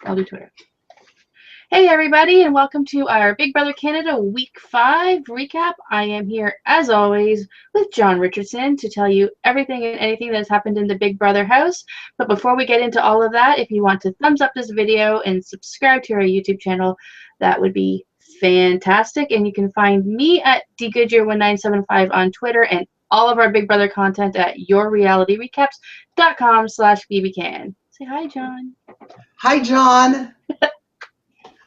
I'll do Twitter. Hey everybody, and welcome to our Big Brother Canada Week 5 recap. I am here, as always, with John Richardson to tell you everything and anything that has happened in the Big Brother house. But before we get into all of that, if you want to thumbs up this video and subscribe to our YouTube channel, that would be fantastic. And you can find me at Goodyear1975 on Twitter and all of our Big Brother content at yourrealityrecaps.com/BBCAN. Say hi, John. Hi, John.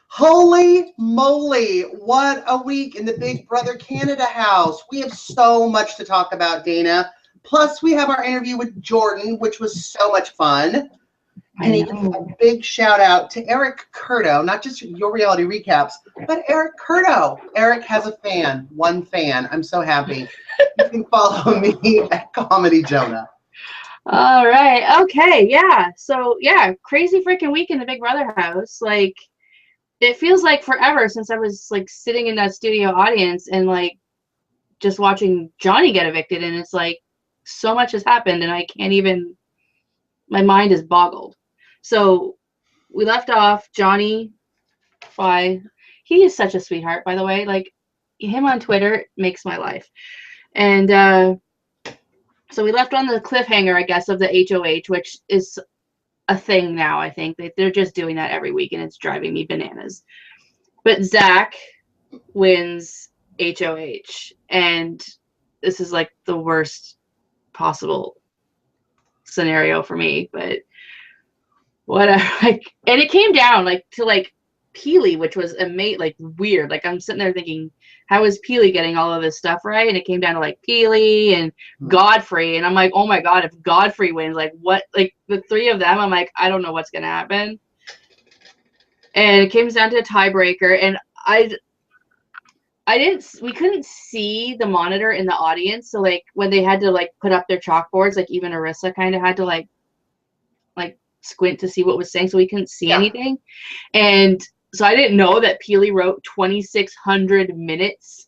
Holy moly, what a week in the Big Brother Canada house. We have so much to talk about, Dana. Plus, we have our interview with Jordan, which was so much fun. And even a big shout out to Eric Curto, not just Your Reality Recaps, but Eric Curto. Eric has a fan, one fan. I'm so happy. You can follow me at Comedy Jonah. All right. Okay. Yeah. So, yeah, crazy freaking week in the Big Brother house. Like, it feels like forever since I was like sitting in that studio audience and like just watching Johnny get evicted, and it's like so much has happened and I can't even, my mind is boggled. So we left off Johnny. He is such a sweetheart, by the way. Like, him on Twitter makes my life. And so we left on the cliffhanger, I guess, of the HOH, which is a thing now. I think they're just doing that every week and it's driving me bananas. But Zach wins HOH, and this is like the worst possible scenario for me, but whatever. Like, and it came down like to like Peely, which was like weird. Like, I'm sitting there thinking, how is Peely getting all of this stuff right? And it came down to like Peely and Godfrey, and I'm like, oh my god, if Godfrey wins, like what? Like the three of them, I'm like, I don't know what's gonna happen. And it came down to a tiebreaker, and we couldn't see the monitor in the audience, so like when they had to like put up their chalkboards, like even Arissa kind of had to like squint to see what was saying, so we couldn't see anything. And so I didn't know that Peely wrote 2,600 minutes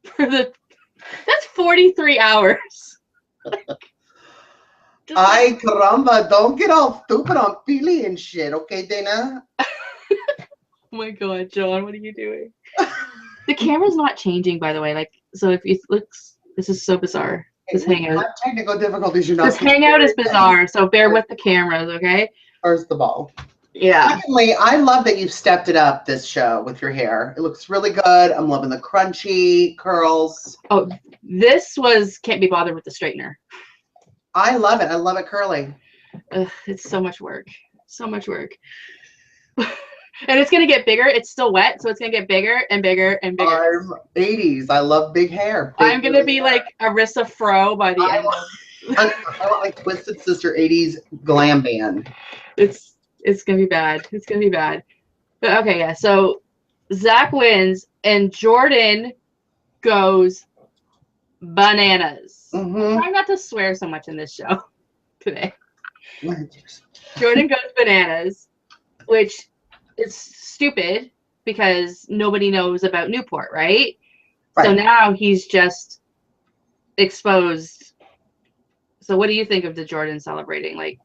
for that's 43 hours. Ay, caramba, don't get all stupid on Peely and shit, okay, Dana? Oh my god, John, what are you doing? The camera's not changing, by the way. Like, so if it looks, this is so bizarre. This hangout. Technical difficulties, you know. This hangout is bizarre, so bear with the cameras, okay? First of all. Yeah. Secondly, I love that you've stepped it up this show with your hair. It looks really good. I'm loving the crunchy curls. Oh, this was can't be bothered with the straightener. I love it. I love it curly. Ugh, it's so much work. So much work. And it's going to get bigger. It's still wet, so it's going to get bigger and bigger and bigger. I'm 80s. I love big hair. I'm going to be like Arissa Fro by the end. I want like Twisted Sister 80s glam band. It's going to be bad. It's going to be bad. But okay, yeah. So Zach wins and Jordan goes bananas. Try not to swear so much in this show today. Jordan goes bananas, which is stupid because nobody knows about Newport, right? So now he's just exposed. So what do you think of the Jordan celebrating? Like,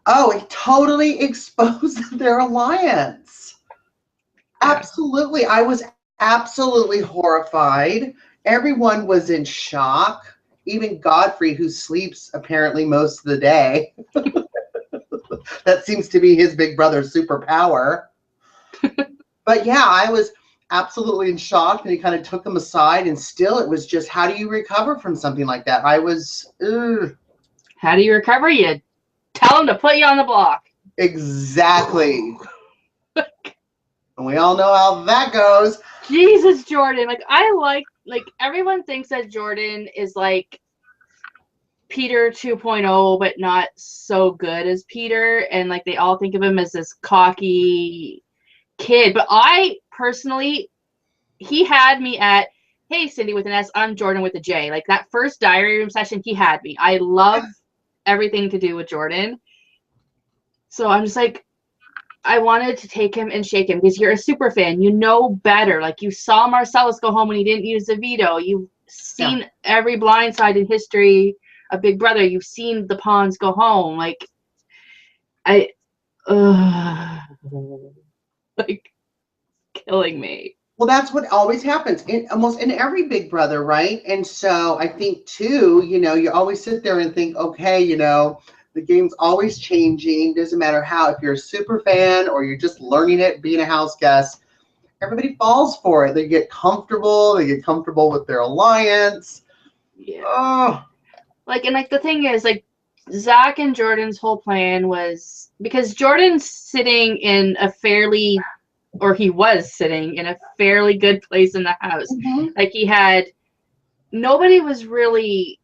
oh, it totally exposed their alliance. Absolutely. I was absolutely horrified. Everyone was in shock. Even Godfrey, who sleeps apparently most of the day. That seems to be his big brother's superpower. But yeah, I was absolutely in shock, and he kind of took them aside, and still it was just, how do you recover from something like that? I was, how do you recover? You tell him to put you on the block. Exactly. And we all know how that goes. Jesus, Jordan. Like everyone thinks that Jordan is like Peter 2.0, but not so good as Peter. And like they all think of him as this cocky kid. But I personally, he had me at, hey, Cindy with an S, I'm Jordan with a J. Like that first diary room session, he had me. I love everything to do with Jordan. So I'm just like, I wanted to take him and shake him because you're a super fan. You know better. Like you saw Marcellus go home when he didn't use the veto. You've seen every blindside in history of Big Brother. You've seen the pawns go home. Like like killing me. Well, that's what always happens in almost in every Big Brother, right? And so I think too, you always sit there and think, okay, the game's always changing. Doesn't matter how, if you're a super fan or you're just learning it, being a house guest, everybody falls for it. They get comfortable with their alliance. Yeah. Oh, Like, and like the thing is, like, Zach and Jordan's whole plan was because Jordan's sitting in a fairly, or he was sitting in a fairly good place in the house. Like, nobody was really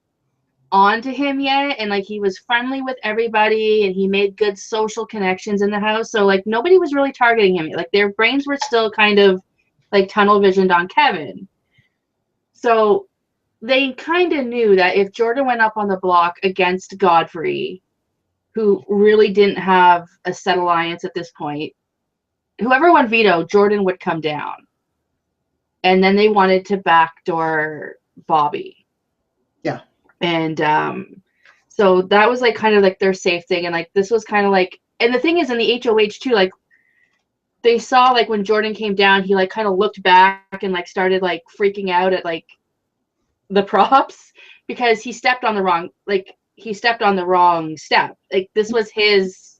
on to him yet, and like he was friendly with everybody and he made good social connections in the house, so like nobody was really targeting him. Like, their brains were still kind of like tunnel visioned on Kevin. So they kind of knew that if Jordan went up on the block against Godfrey, who really didn't have a set alliance at this point, whoever won veto, Jordan would come down. And then they wanted to backdoor Bobby. Yeah. And so that was like kind of like their safe thing. And like this was kind of like, and the thing is in the HOH too, like they saw like when Jordan came down, he like kind of looked back and like started like freaking out at like the props because he stepped on the wrong step. Like this was his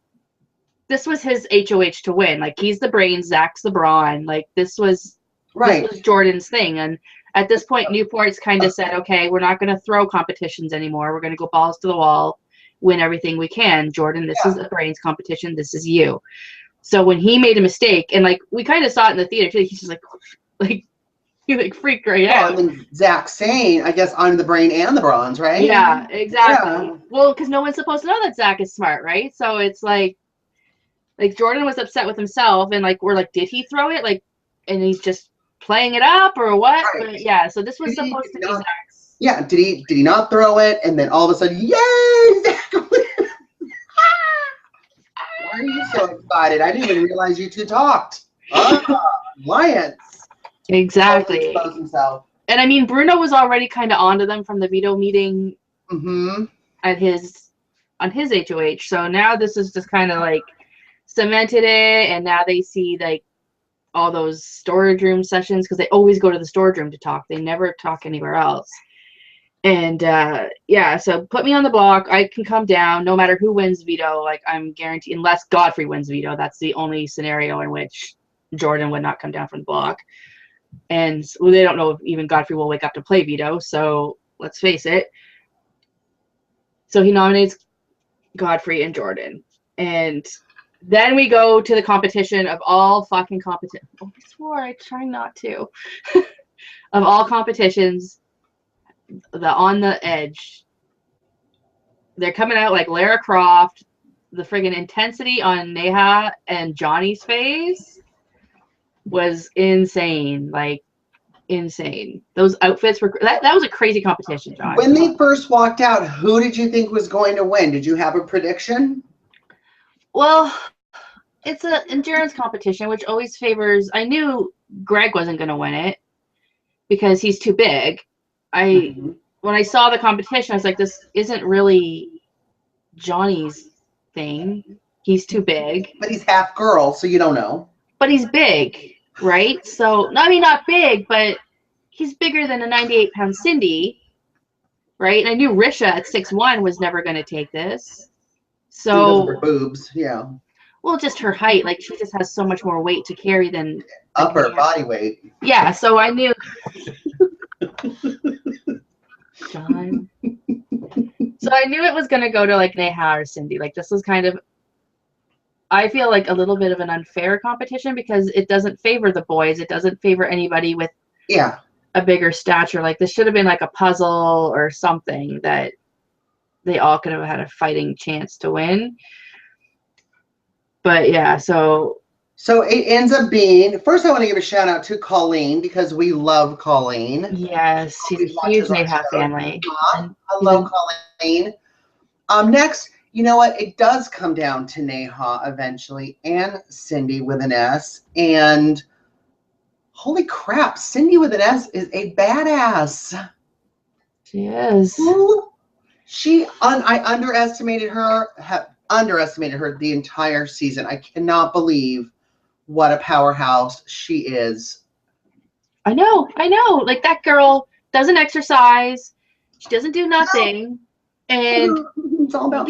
HOH to win. Like he's the brains, Zach's the brawn. Like this was Jordan's thing. And at this point, Newport's kind of said, okay, we're not going to throw competitions anymore. We're going to go balls to the wall, win everything we can. Jordan, this is a brains competition. This is you. So when he made a mistake, and like we kind of saw it in the theater too, he's just like he like freaked right out. And then Zach saying, I guess, I'm the brain and the bronze, right? Yeah, exactly. Yeah. Well, because no one's supposed to know that Zach is smart, right? So it's like Jordan was upset with himself, and like we're like, did he throw it? Like, and he's just playing it up or what? Right. But yeah, so this was supposed to be Zach's. Yeah, did he not throw it? And then all of a sudden, yay, Zach! Why are you so excited? I didn't even realize you two talked. Alliance. Exactly. Expose himself. And I mean, Bruno was already kind of onto them from the veto meeting on his HOH. So now this is just kind of like cemented it, and now they see like all those storage room sessions because they always go to the storage room to talk. They never talk anywhere else. And yeah, so put me on the block. I can come down no matter who wins veto. Like I'm guaranteed, unless Godfrey wins veto, that's the only scenario in which Jordan would not come down from the block. And well, they don't know if even Godfrey will wake up to play veto. So let's face it. So he nominates Godfrey and Jordan. And then we go to the competition of all fucking competitions. Oh, I swore I try not to. Of all competitions, the on the edge. They're coming out like Lara Croft. The friggin' intensity on Neha and Johnny's face was insane. Like insane. Those outfits were that was a crazy competition, John. When they first walked out, who did you think was going to win? Did you have a prediction? Well, it's an endurance competition, which always favors. I knew Greg wasn't going to win it because he's too big. When I saw the competition, I was like, this isn't really Johnny's thing. He's too big. But he's half girl, so you don't know. But he's big, right? So, I mean, not big, but he's bigger than a 98-pound Cindy, right? And I knew Risha at 6'1" was never going to take this. So her boobs, yeah. Well, just her height. Like, she just has so much more weight to carry than upper body weight. Yeah, so I knew. John. So I knew it was going to go to like Neha or Cindy. Like this was kind of, I feel like a little bit of an unfair competition because it doesn't favor the boys. It doesn't favor anybody with a bigger stature. Like this should have been like a puzzle or something that they all could have had a fighting chance to win. But yeah, so it ends up being, first I want to give a shout out to Colleen because we love Colleen. Yes, she's a huge Neha family. Hello, Colleen. Next, you know what? It does come down to Neha eventually and Cindy with an S. And holy crap, Cindy with an S is a badass. She is. I underestimated her. underestimated her the entire season. I cannot believe what a powerhouse she is. I know. Like, that girl doesn't exercise. She doesn't do nothing. And It's all about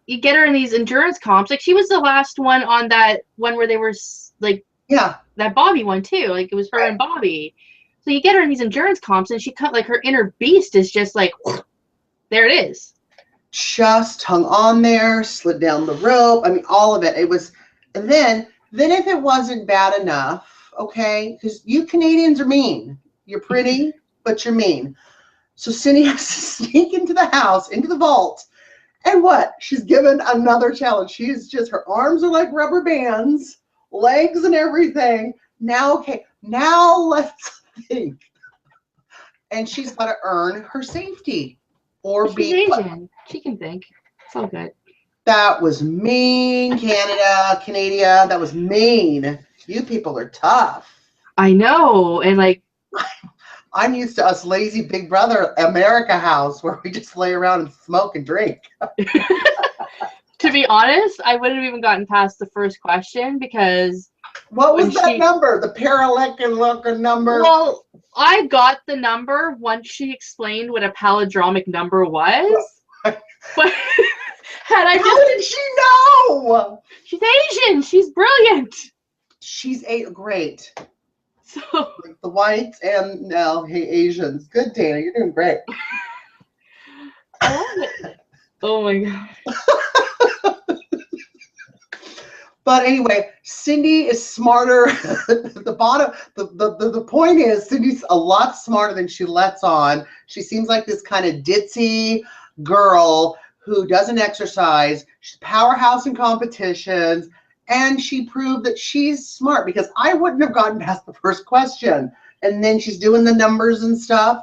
you get her in these endurance comps. Like, she was the last one on that one where they were like, yeah, that Bobby one too. Like, it was her and Bobby. So you get her in these endurance comps, and she like, her inner beast is just like, there it is. Just hung on there, slid down the rope. I mean, all of it. It was, and then if it wasn't bad enough, okay, because you Canadians are mean. You're pretty, but you're mean. So Cindy has to sneak into the house, into the vault, and what? She's given another challenge. She's just, her arms are like rubber bands, legs and everything. Now, okay, now let's think. And she's got to earn her safety. Or She's Asian. She can think. It's all good. That was mean, Canada. That was mean. You people are tough. I know. And like, I'm used to us lazy Big Brother America house where we just lay around and smoke and drink. To be honest, I wouldn't have even gotten past the first question because... What was that number? The parallelogram number? Well, I got the number once she explained what a palindromic number was. But had I How did she know? She's Asian. She's brilliant. She's great. So like the whites and Asians. Good, Dana. You're doing great. I love it. Oh my god. But anyway, Cindy is smarter. The point is, Cindy's a lot smarter than she lets on. She seems like this kind of ditzy girl who doesn't exercise. She's a powerhouse in competitions, and she proved that she's smart because I wouldn't have gotten past the first question. And then she's doing the numbers and stuff.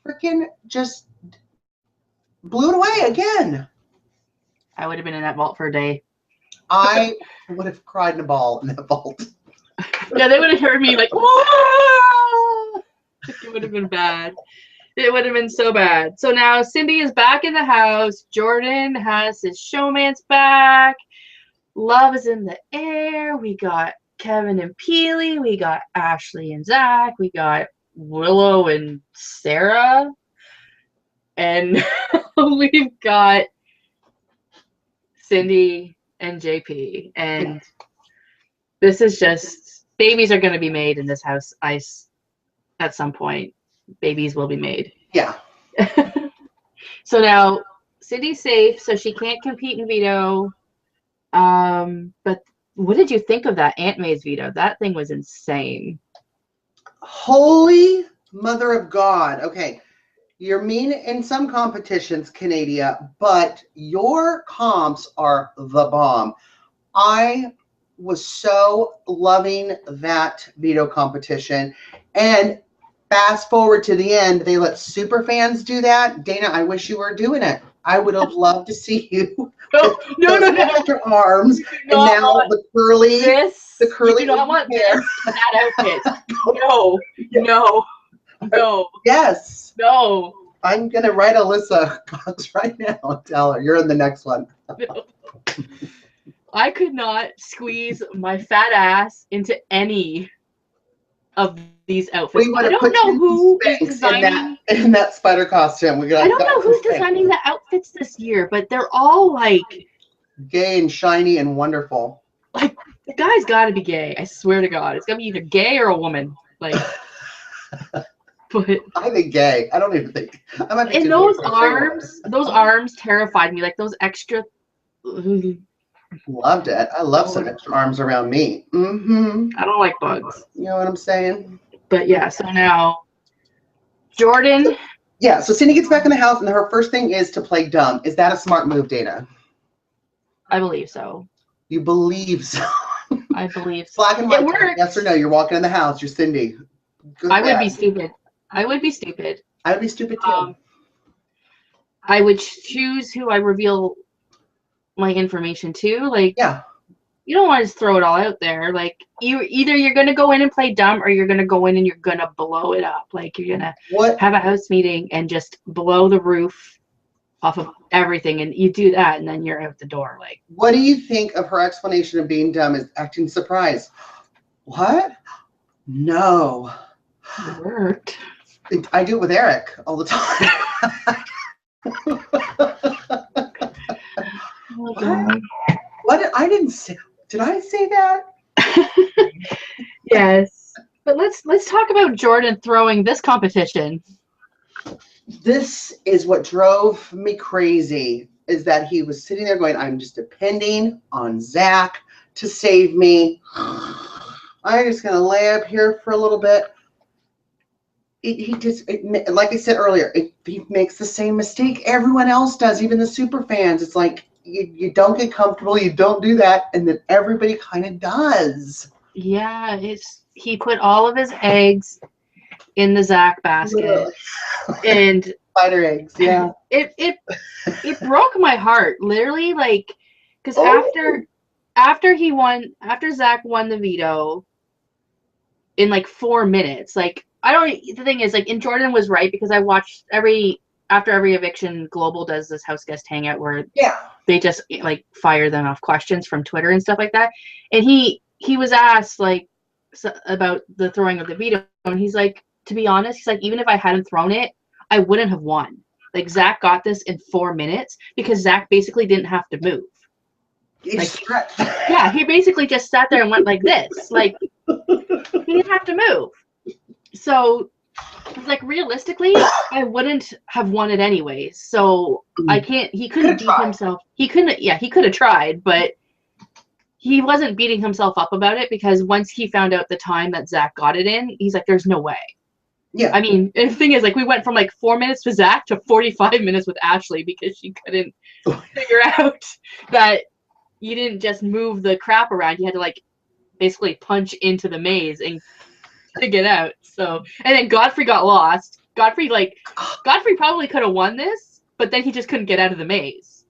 Freaking just blew it away again. I would have been in that vault for a day. I would have cried in a ball in that vault. Yeah, they would have heard me like, whoa! It would have been bad. It would have been so bad. So now Cindy is back in the house. Jordan has his showmance back. Love is in the air. We got Kevin and Peely. We got Ashley and Zach. We got Willow and Sarah. And we've got Cindy and JP, and this is just, babies are going to be made in this house. At some point, babies will be made. Yeah. So now Cindy's safe, so she can't compete in veto. But what did you think of that Aunt May's veto? That thing was insane. Holy mother of God. Okay. You're mean in some competitions, Canada, but your comps are the bomb. I was so loving that veto competition. And fast forward to the end, they let super fans do that. Dana, I wish you were doing it. I would have loved to see you. No. Extra arms. And now the curly. The curly. You do not want hair. That outfit. No. Yes. No. I'm going to write Alyssa Cox right now and tell her you're in the next one. No. I could not squeeze my fat ass into any of these outfits. I don't know who is designing in that spider costume. I don't know who's designing the outfits this year, but they're all like gay and shiny and wonderful. Like, the guy's got to be gay. I swear to God, it's got to be either gay or a woman. Like, but I think gay. I don't even think. I might be and those arms terrified me. Like those extra. Loved it. I love some extra arms around me. I don't like bugs. You know what I'm saying? But yeah, so now Jordan. Yeah, so Cindy gets back in the house, and her first thing is to play dumb. Is that a smart move, Dana? I believe so. You believe so? I believe so. Black and white. Yes or no? You're walking in the house. You're Cindy. I would be stupid. I would be stupid. I would be stupid too. I would choose who I reveal my information to. Like, yeah, you don't want to just throw it all out there. Like, you're gonna go in and play dumb, or you're gonna go in and you're gonna blow it up. Like, you're gonna have a house meeting and just blow the roof off of everything, and you do that, and then you're out the door. Like, what do you think of her explanation of being dumb is acting surprised? What? No. it worked. I do it with Eric all the time. Oh, what? I didn't say. Did I say that? Yes. But let's talk about Jordan throwing this competition. This is what drove me crazy, is that he was sitting there going, I'm just depending on Zach to save me. I'm just going to lay up here for a little bit. Like I said earlier, he makes the same mistake everyone else does, even the super fans. It's like, you don't get comfortable, you don't do that, and then everybody kind of does. Yeah, he put all of his eggs in the Zach basket. Literally. And spider eggs, yeah. It broke my heart, literally, like, because after Zach won the veto in like 4 minutes, like, the thing is, like, and Jordan was right, because I watched after every eviction, Global does this house guest hangout where they just like fire them off questions from Twitter and stuff like that, and he was asked like about the throwing of the veto, and he's like, to be honest, he's like, even if I hadn't thrown it, I wouldn't have won. Like, Zach got this in 4 minutes because Zach basically didn't have to move. Yeah, he basically just sat there and went like this. Like, he didn't have to move. So, like, realistically, I wouldn't have won it anyways. So he couldn't beat himself. He could have tried, but he wasn't beating himself up about it, because once he found out the time that Zach got it in, he's like, there's no way. Yeah. I mean, the thing is, like, we went from like 4 minutes with Zach to 45 minutes with Ashley, because she couldn't figure out that you didn't just move the crap around. You had to, like, basically punch into the maze and to get out. So, and then Godfrey got lost. Godfrey probably could have won this, but then he just couldn't get out of the maze,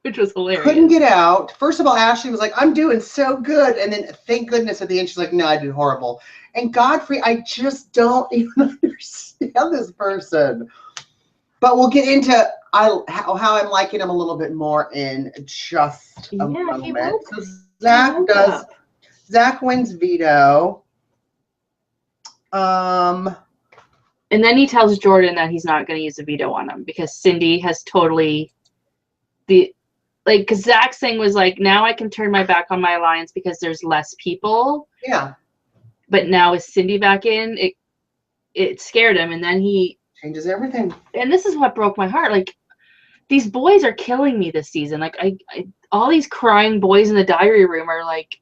which was hilarious. Couldn't get out. First of all, Ashley was like, I'm doing so good. And then, thank goodness, at the end, she's like, no, I did horrible. And Godfrey, I just don't even understand this person. But we'll get into how I'm liking him a little bit more in just a moment. So Zach wins veto. And then he tells Jordan that he's not going to use the veto on him, because Cindy has totally because Zach's thing was like, now I can turn my back on my alliance because there's less people. Yeah. But now with Cindy back in, it scared him, and then he changes everything. And this is what broke my heart. Like, these boys are killing me this season. Like, I all these crying boys in the diary room are like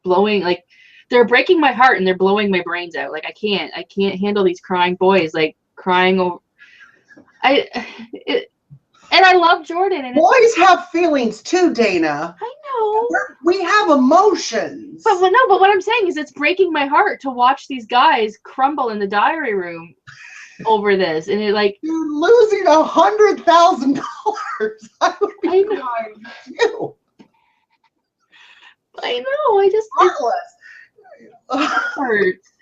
blowing, like, they're breaking my heart and they're blowing my brains out. Like, I can't handle these crying boys, like, crying over. And I love Jordan. And boys have feelings too, Dana. I know. We have emotions. But what I'm saying is, it's breaking my heart to watch these guys crumble in the diary room over this. And it, like, you're losing $100,000. I would be crying too. I know. I just heartless.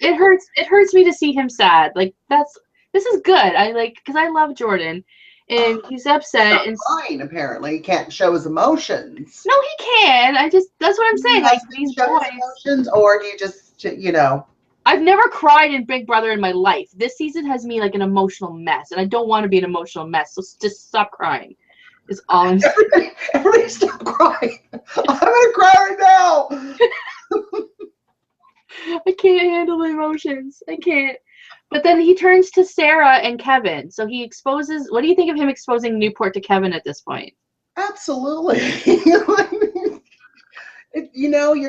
It hurts. It hurts me to see him sad. Like, this is good. Because I love Jordan. And he's upset. He's not crying, apparently. He can't show his emotions. No, he can. That's what I'm saying. Like, these boys. Emotions, or do you just, I've never cried in Big Brother in my life. This season has me like an emotional mess, and I don't want to be an emotional mess. So just stop crying. Is all I'm saying. Everybody stop crying. I'm gonna cry right now. I can't handle the emotions. I can't. But then he turns to Sarah and Kevin. So he exposes. What do you think of him exposing Newport to Kevin at this point? Absolutely. You're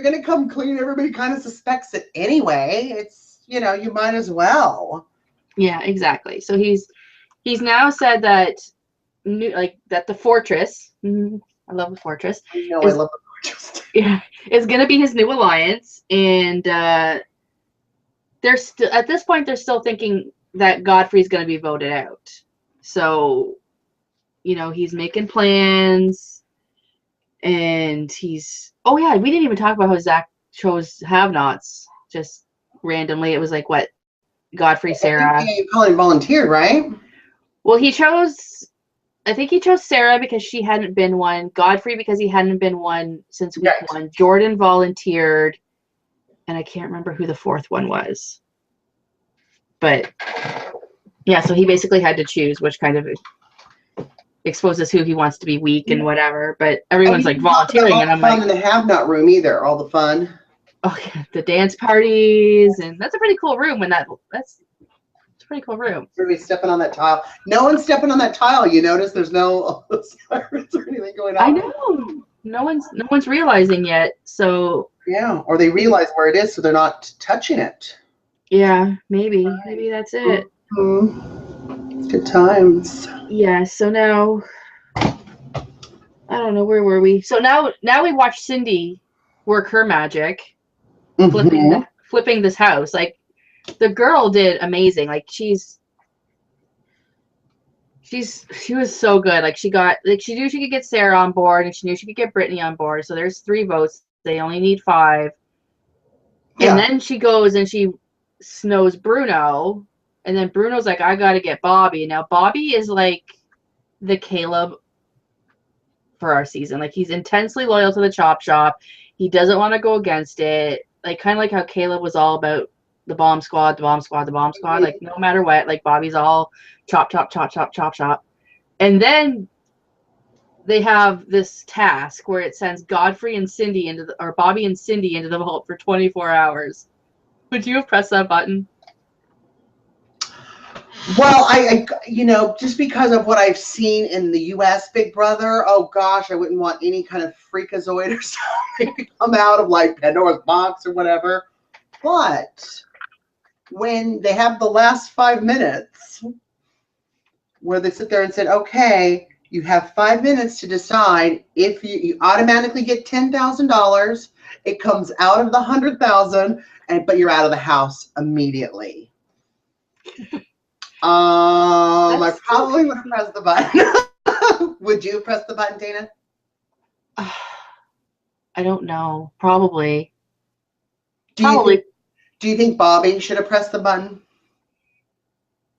going to come clean. Everybody kind of suspects it anyway. It's, you might as well. Yeah, exactly. So he's now said that, that the Fortress. I love the Fortress. I love the Fortress. Yeah, is going to be his new alliance, and they're still at this point. They're still thinking that Godfrey's going to be voted out. So, he's making plans, and he's. Oh yeah, we didn't even talk about how Zach chose have-nots just randomly. It was like, what, Godfrey, Sarah. He probably volunteered, right? Well, he chose I think he chose Sarah because she hadn't been one, Godfrey because he hadn't been one since week Right. 1, Jordan volunteered, and I can't remember who the 4th one was. But yeah, so he basically had to choose, which kind of exposes who he wants to be weak and whatever. But everyone's like volunteering, and I'm like, fun in the have-not room either. All the fun. oh yeah, the dance parties, and that's a pretty cool room. When that's a pretty cool room. Everybody's stepping on that tile. No one's stepping on that tile. You notice there's no sirens or anything going on. I know. No one's realizing yet. So yeah, or they realize where it is, so they're not touching it. Yeah, maybe that's it. Mm-hmm. Good times. Yeah. So now, I don't know, where were we? So now we watch Cindy work her magic, Mm-hmm. flipping this house. Like, the girl did amazing. Like, she was so good. Like, she knew she could get Sarah on board, and she knew she could get Brittany on board. So there's 3 votes. They only need 5. Yeah. And then she goes and she snows Bruno, and then Bruno's like, I gotta get Bobby. Now Bobby is like the Caleb for our season. Like, he's intensely loyal to the chop shop. He doesn't want to go against it. Like, kind of like how Caleb was all about the bomb squad, the bomb squad, the bomb squad. Like, no matter what, like, Bobby's all chop, chop, chop, chop, chop, chop. And then they have this task where it sends Godfrey and Cindy or Bobby and Cindy into the vault for 24 hours. Would you have pressed that button? Well, I just because of what I've seen in the U.S. Big Brother, oh gosh, I wouldn't want any kind of freakazoid or something to come out of like Pandora's box or whatever. But when they have the last 5 minutes where they sit there and said, okay, you have 5 minutes to decide if you automatically get $10,000, it comes out of the 100,000, but you're out of the house immediately. I probably would have pressed the button. Would you press the button, Dana? I don't know. Probably. Do you think Bobby should have pressed the button?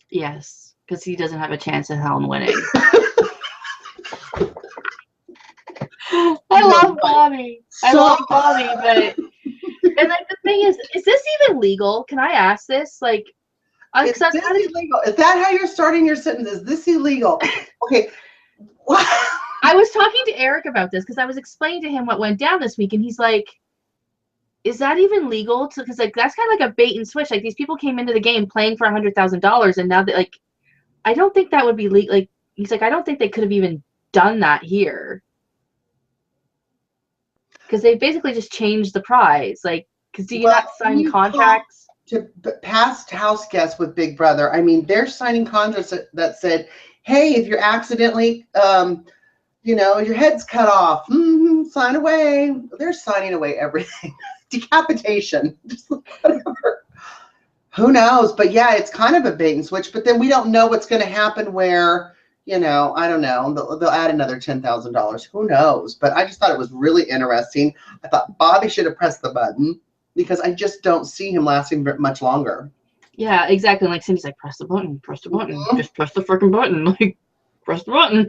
Yes, because he doesn't have a chance in hell in winning. I love Bobby. I love Bobby, but and like the thing is this even legal? Can I ask this? Like, is this illegal? Is that how you're starting your sentence? Is this illegal? Okay. What? I was talking to Eric about this because I was explaining to him what went down this week, and he's like, is that even legal? Because like that's kind of like a bait and switch. Like, these people came into the game playing for $100,000, and now that, like, I don't think that would be legal. Like, he's like, I don't think they could have even done that here, because they basically just changed the prize. Like, because do you not sign contracts? To past house guests with Big Brother, I mean, they're signing contracts that said, hey, if you're accidentally, your head's cut off, sign away. They're signing away everything. Decapitation, just whatever. Who knows? But yeah, it's kind of a bait and switch. But then we don't know what's going to happen where, I don't know. They'll add another $10,000. Who knows? But I just thought it was really interesting. I thought Bobby should have pressed the button, because I just don't see him lasting much longer. Yeah, exactly. Like, Cindy's like, press the button, just press the freaking button, like, press the button.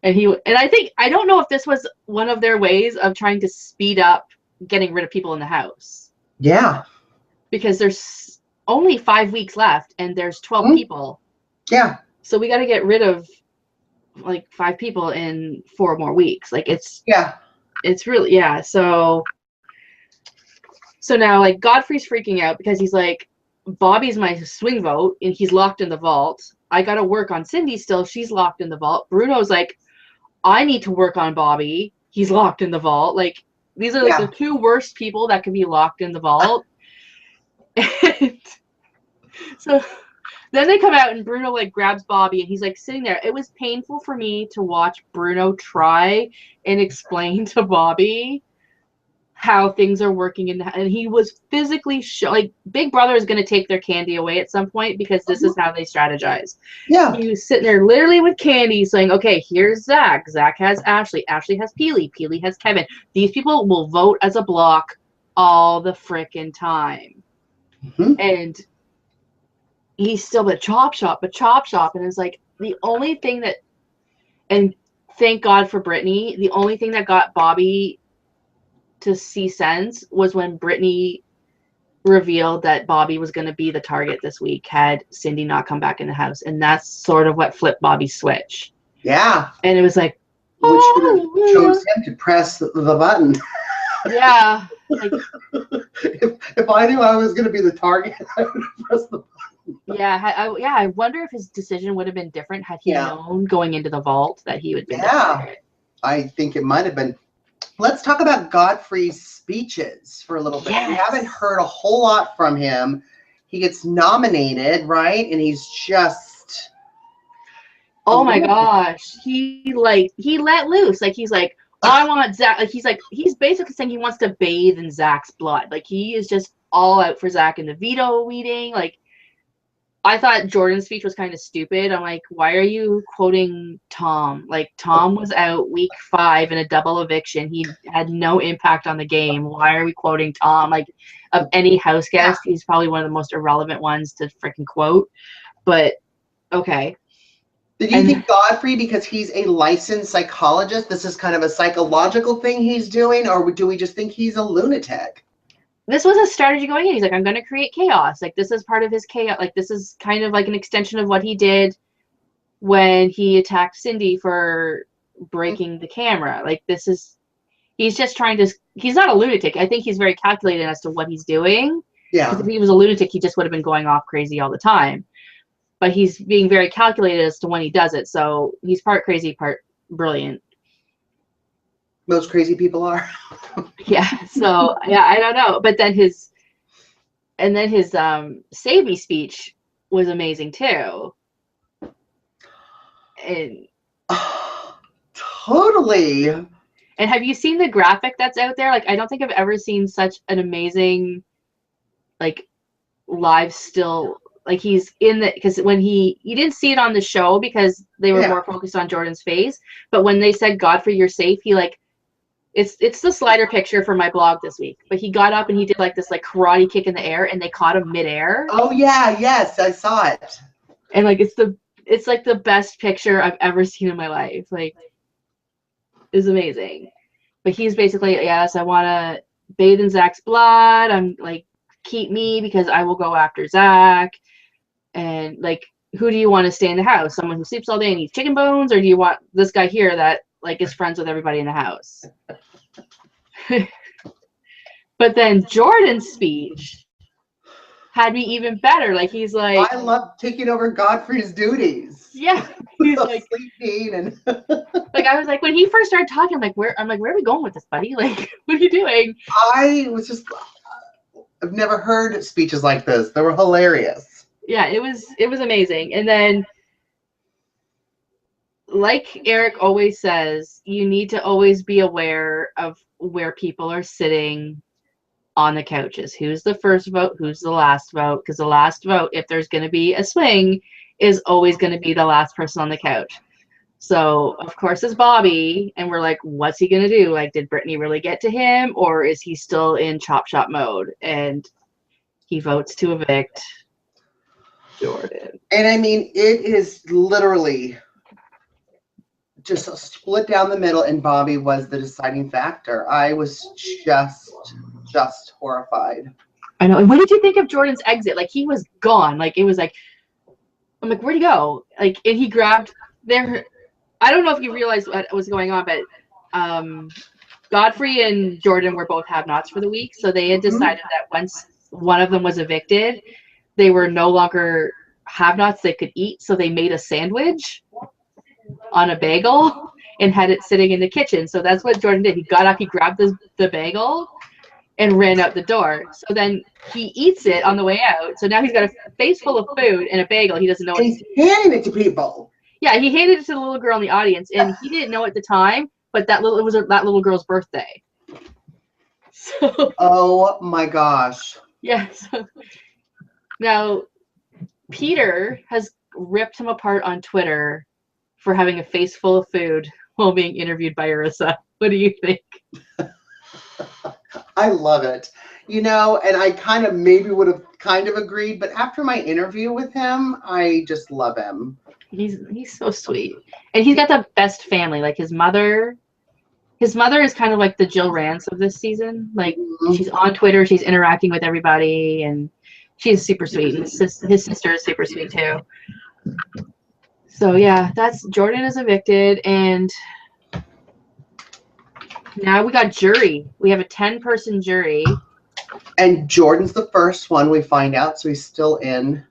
And I don't know if this was one of their ways of trying to speed up getting rid of people in the house. Yeah. Because there's only 5 weeks left, and there's 12 people. Yeah. So we got to get rid of like 5 people in 4 more weeks. Like, it's really, yeah. So now, like, Godfrey's freaking out because he's like, Bobby's my swing vote, and he's locked in the vault. I got to work on Cindy still. She's locked in the vault. Bruno's like, I need to work on Bobby. He's locked in the vault. Like, these are like the 2 worst people that could be locked in the vault. And so then they come out, and Bruno, like, grabs Bobby, and he's like sitting there. It was painful for me to watch Bruno try and explain to Bobby how things are working, and he was physically like, Big Brother is going to take their candy away at some point, because this is how they strategize. Yeah. He was sitting there literally with candy saying, okay, here's Zach has Ashley has Peely has Kevin. These people will vote as a block all the frickin' time. And he's still but chop shop, and it's like, the only thing that, And thank God for Brittany. The only thing that got Bobby to see sense was when Brittany revealed that Bobby was going to be the target this week had Cindy not come back in the house. And that's sort of what flipped Bobby's switch. Yeah. And it was like, which should have chose him to press the button. Yeah. Like, if I knew I was going to be the target, I would have pressed the button. Yeah, I wonder if his decision would have been different had he known going into the vault that he would be the target. I think it might have been. Let's talk about Godfrey's speeches for a little bit. Yes. We haven't heard a whole lot from him. He gets nominated, right? And he's just... Oh my gosh. He let loose. Like, he's like, I want Zach. Like, he's basically saying he wants to bathe in Zach's blood. Like, he is just all out for Zach in the veto meeting. Like, I thought Jordan's speech was kind of stupid. I'm like, why are you quoting Tom? Like, Tom was out week 5 in a double eviction. He had no impact on the game. Why are we quoting Tom? Like, of any house guest, he's probably one of the most irrelevant ones to freaking quote. But, okay. Did you think Godfrey, because he's a licensed psychologist, this is kind of a psychological thing he's doing, or do we just think he's a lunatic? This was a strategy going in. He's like, I'm going to create chaos. Like, this is part of his chaos. Like, this is kind of like an extension of what he did when he attacked Cindy for breaking the camera. Like, he's just trying to, he's not a lunatic. I think he's very calculated as to what he's doing. Yeah. Because if he was a lunatic, he just would have been going off crazy all the time. But he's being very calculated as to when he does it. So he's part crazy, part brilliant. Most crazy people are. Yeah. So yeah, I don't know. But then his save me speech was amazing too. And totally. And have you seen the graphic that's out there? Like, I don't think I've ever seen such an amazing, like, live still. Like, he's in the, because when you didn't see it on the show because they were more focused on Jordan's face. But when they said Godfrey, you're safe, he like, it's the slider picture for my blog this week. But he got up and he did like this like karate kick in the air, and they caught him midair. Oh yeah, yes, I saw it. And like, it's like the best picture I've ever seen in my life. Like, it's amazing. But he's basically, yes, I want to bathe in Zach's blood. I'm like, keep me because I will go after Zach. And like, who do you want to stay in the house? Someone who sleeps all day and eats chicken bones, or do you want this guy here that like is friends with everybody in the house? But then Jordan's speech had me even better. Like, he's like, I love taking over Godfrey's duties. Yeah, he's like sleeping and like, I was like, when he first started talking, I'm like, where are we going with this, buddy? Like, what are you doing? I was just, I've never heard speeches like this. They were hilarious. Yeah, it was amazing. And then, like Eric always says, you need to always be aware of where people are sitting on the couches. Who's the first vote? Who's the last vote? Because the last vote, if there's going to be a swing, is always going to be the last person on the couch. So, of course, it's Bobby, and we're like, what's he going to do? Like, did Brittany really get to him, or is he still in chop shop mode? And he votes to evict Jordan. And I mean, it is literally just split down the middle, and Bobby was the deciding factor. I was just horrified. I know. And what did you think of Jordan's exit? Like, he was gone. Like, it was like, I'm like, where'd he go? Like, and he grabbed there. I don't know if you realized what was going on, but Godfrey and Jordan were both have-nots for the week. So they had decided that once one of them was evicted, they were no longer have-nots they could eat. So they made a sandwich on a bagel and had it sitting in the kitchen. So that's what Jordan did. He got up, he grabbed the bagel and ran out the door. So then he eats it on the way out. So now he's got a face full of food and a bagel. He doesn't know what he's handing it to people. Yeah, he handed it to the little girl in the audience, and he didn't know at the time, but it was that little girl's birthday. So, oh my gosh. Yes. Yeah, so now, Peter has ripped him apart on Twitter for having a face full of food while being interviewed by Arissa. What do you think? I love it. You know, and I kind of maybe would have kind of agreed, but after my interview with him, I just love him. He's so sweet, and he's got the best family. Like his mother is kind of like the Jill Rance of this season. Like she's on Twitter, she's interacting with everybody, and she's super sweet. And his sister is super sweet too. So yeah, that's Jordan is evicted, and now we got jury. We have a 10-person jury. And Jordan's the first one we find out, so he's still in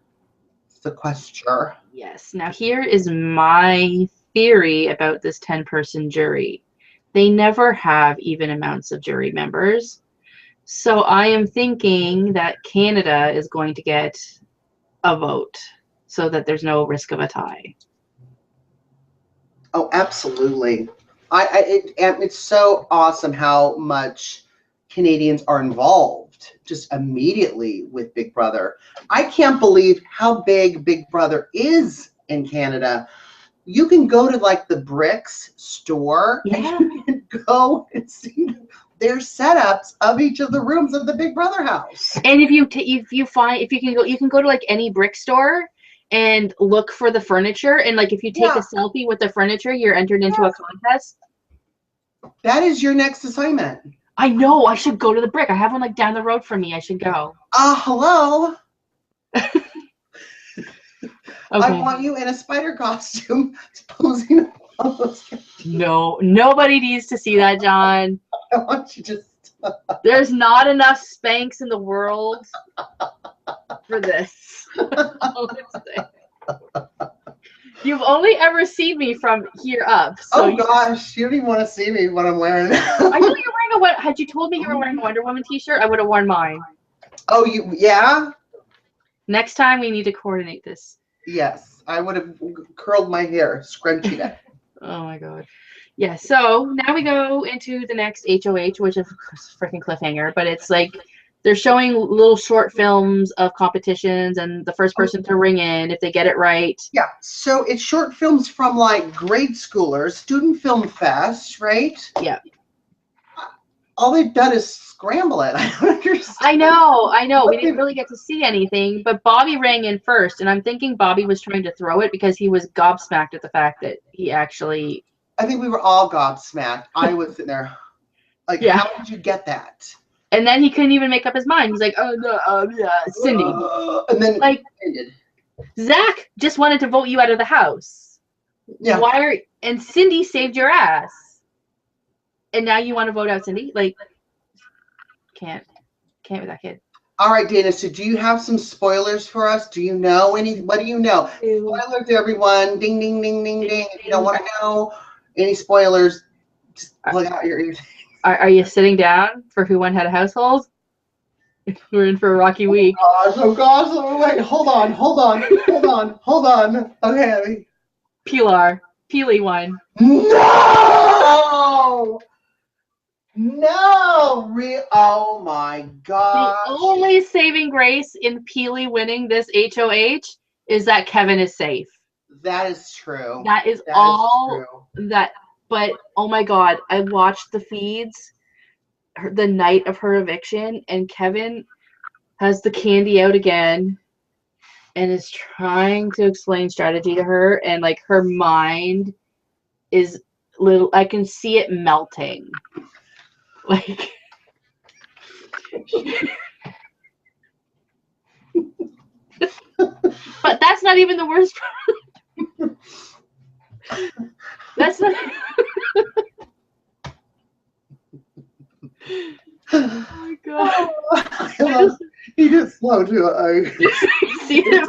sequester. Yes. Now here is my theory about this 10-person jury. They never have even amounts of jury members. So I am thinking that Canada is going to get a vote so that there's no risk of a tie. Oh, absolutely. It's so awesome how much Canadians are involved just immediately with Big Brother. I can't believe how big Big Brother is in Canada. You can go to like the Bricks store and you can go and see their setups of each of the rooms of the Big Brother house. And if you can go to like any brick store and look for the furniture, and like if you take a selfie with the furniture, you're entered into a contest. That is your next assignment. I know. I should go to the brick. I have one like down the road from me. I should go. Hello. Okay. I want you in a spider costume posing on those. No, nobody needs to see that, John. I want you to. There's not enough Spanx in the world for this. You've only ever seen me from here up. So gosh, you don't even want to see me what I'm wearing. I know you're wearing a what? Had you told me you were wearing a Wonder Woman t-shirt, I would have worn mine. Oh, yeah? Next time we need to coordinate this. Yes, I would have curled my hair, scrunched it. Oh my god. Yeah, so now we go into the next HOH, which is a freaking cliffhanger, but it's like they're showing little short films of competitions and the first person to ring in if they get it right. Yeah, so it's short films from like grade schoolers, Student Film Fest, right? Yeah. All they've done is scramble it. I don't understand. I know. We didn't really get to see anything, but Bobby rang in first, and I'm thinking Bobby was trying to throw it because he was gobsmacked at the fact that he actually... I think we were all gobsmacked. I was sitting there like, how did you get that? And then he couldn't even make up his mind. He's like, oh, no, yeah, Cindy. And then like, Zach just wanted to vote you out of the house. Yeah. And Cindy saved your ass. And now you want to vote out Cindy? Like, can't with that kid. All right, Dana, so do you have some spoilers for us? Do you know what do you know? Spoilers, everyone. Ding, ding, ding, ding, ding. If you don't want to know any spoilers, just plug out your ears. Are you sitting down for Who Won Had a Household? We're in for a rocky week. Oh gosh. Wait, hold on. Okay. Peely won. No! Oh my gosh. The only saving grace in Peely winning this HOH is that Kevin is safe. That is true. That is all that. But oh my god, I watched the feeds the night of her eviction, and Kevin has the candy out again and is trying to explain strategy to her, and like her mind is little, I can see it melting. Like but that's not even the worst part. That's not oh my god. He just slow to it. See it?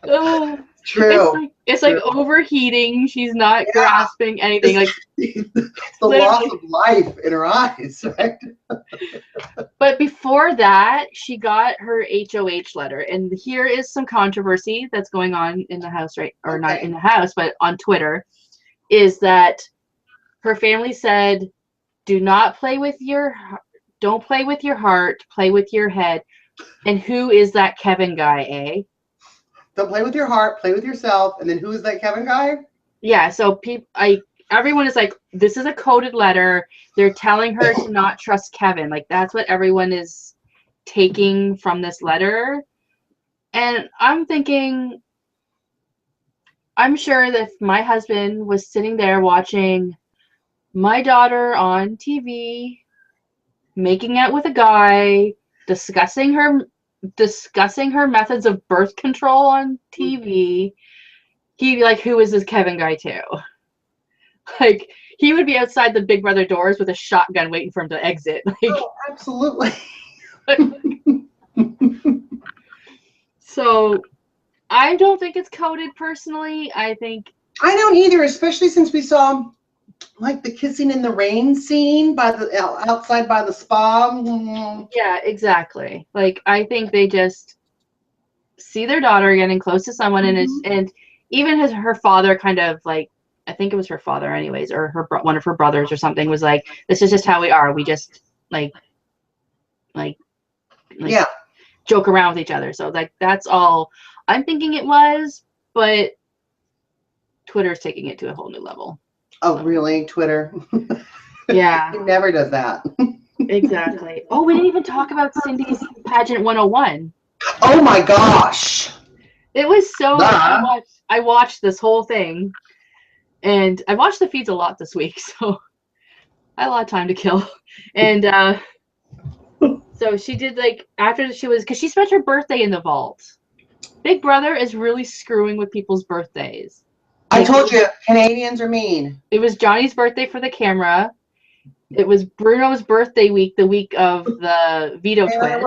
Oh, true. It's like overheating. She's not grasping anything. Like the loss of life in her eyes, right? But before that, she got her HOH letter, and here is some controversy that's going on in the house, right? Or not in the house, but on Twitter, is that her family said, don't play with your heart, play with your head. And who is that Kevin guy, eh? Don't play with your heart, play with yourself. And then who is that Kevin guy? Yeah, so everyone is like, this is a coded letter. They're telling her to not trust Kevin. Like, that's what everyone is taking from this letter. And I'm thinking, I'm sure that if my husband was sitting there watching my daughter on TV, making out with a guy, discussing her methods of birth control on TV, he'd be like, "Who is this Kevin guy too?" Like, he would be outside the Big Brother doors with a shotgun waiting for him to exit. Like, Oh, absolutely. so I don't think it's coded personally. I think I don't either, especially since we saw like the kissing in the rain scene by the outside by the spa. yeah, exactly. Like, I think they just see their daughter getting close to someone, and even her father kind of like, I think it was her father anyways, or one of her brothers or something, was like, "This is just how we are. We just like Yeah. joke around with each other." So like, that's all I'm thinking it was, but Twitter's taking it to a whole new level. Oh, really? Twitter? Yeah. He never does that. Exactly. Oh, we didn't even talk about Cindy's Pageant 101. Oh my gosh. It was so Duh. I watched this whole thing, and I watched the feeds a lot this week, so I had a lot of time to kill. And so she did, like, after she was, because she spent her birthday in the vault. Big Brother is really screwing with people's birthdays. I told you, Canadians are mean. It was Johnny's birthday for the camera. It was Bruno's birthday week, the week of the veto twist.